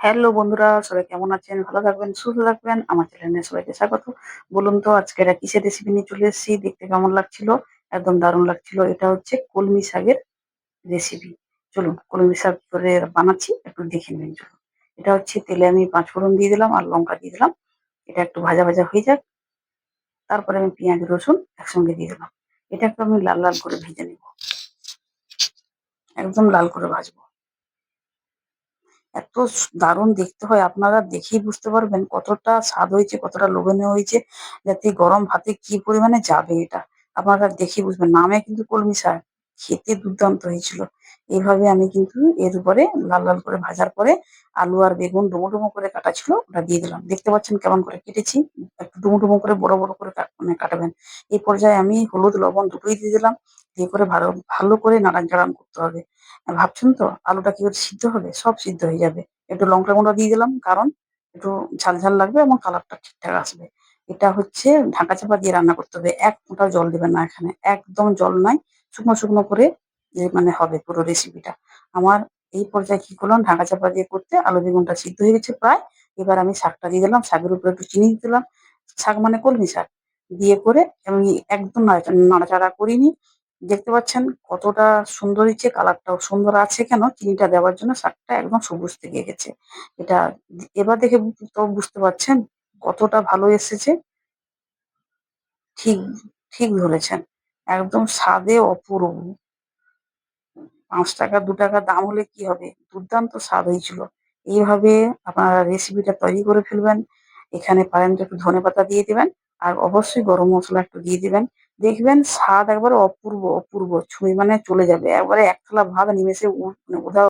Hello বন্ধুরা, সবাই কেমন আছেন? ভালো থাকবেন, সুস্থ থাকবেন। আমার চ্যানেলে সবাইকে স্বাগত। বলুন তো আজকে এটা কিসের রেসিপি নিয়ে চলে এসেছি? দেখতে কেমন লাগছিল? একদম দারুণ লাগছিল। এটা হচ্ছে কলমি শাকের রেসিপি। চলুন কলমি শাক কি করে বানাচ্ছি একটু দেখে নিন চলুন। এটা হচ্ছে তেলে আমি ৫ ফোড়ন দিয়ে দিলাম আর লঙ্কা দিয়ে দিলাম। এটা একটু ভাজা, ভাজা হয়ে যাক। তারপরে আমি পেঁয়াজ, রসুন একসঙ্গে দিয়ে দিলাম। এটাকে আমি লাল, লাল করে ভেজে নেব। একদম লাল করে ভাজবো। এত দারুণ দেখতে হয় আপনারা দেখেই বুঝতে পারবেন কতটা স্বাদ হয়েছে, কতটা লোভনীয় হয়েছে। যাতে গরম ভাতে কি পরিমাণে যাবে এটা। আপনারা দেখেই বুঝবেন। নামে কিন্তু কলমি শাক। খেতে দুর্দান্ত হয়েছিল। এভাবে আমি কিন্তু এর উপরে লাল, লাল করে ভাজার পরে আলু আর বেগুন ডুমো, ডুমো করে কাটা ছিল ওটা দিয়ে দিলাম। দেখতে পাচ্ছেন কেমন করে কেটেছি? একটু ডুমো, ডুমো করে বড়, বড় করে মানে কাটাবেন। এই পর্যায়ে আমি হলুদ, লবণ দুটোই দিয়ে দিলাম। দিয়ে করে ভালো ভালো করে নাড়াচাড়া করতে হবে। ভাবছেন তো আলুটা কি করে সিদ্ধ হবে? সব সিদ্ধ হয়ে যাবে। একটু লঙ্কা গুঁড়ো দিয়ে দিলাম কারণ একটু ঝাল, ঝাল লাগবে এবং কালারটা ঠিকঠাক আসবে। এটা হচ্ছে ঢাকা চাপা দিয়ে রান্না করতে হবে। এক ফোঁটাও জল দিবেন না এখানে। একদম জল নাই। শুকনো, শুকনো করে মানে হবে পুরো রেসিপিটা। আমার এই পর্যায়ে কি করলাম ঢাকা চাপা দিয়ে করতে আলু বেগুনটা সিদ্ধ হয়ে গেছে প্রায়। এবার আমি শাকটা দিয়ে দিলাম। শাকের উপরে একটু চিনি দিয়ে দিলাম। শাক মানে কলমি শাক। দিয়ে করে আমি একদম নাড়াচাড়া করিনি। দেখতে পাচ্ছেন কতটা সুন্দর হয়েছে, কালারটাও সুন্দর আছে কেন চিনিটা দেওয়ার জন্য শাকটা একদম সবুজ থেকে গেছে। এটা এবার দেখে তো বুঝতে পারছেন কতটা ভালো এসেছে। ঠিক ঠিক ধরেছেন। একদম স্বাদে অপূর্ব। ৳৫ ৳২ দাম হলে কি হবে? দুর্দান্ত স্বাদ হয়েছিল। এইভাবে আপনারা রেসিপিটা তৈরি করে ফেলবেন। এখানে পারেন তো একটু ধনেপাতা দিয়ে দিবেন। আর অবশ্যই গরম মসলা একটু দিয়ে দিবেন। দেখবেন স্বাদ একবারে অপূর্ব, অপূর্ব ছুঁয়ে মানে চলে যাবে। একবারে এক থালা ভাত নিমেষে মানে উধাও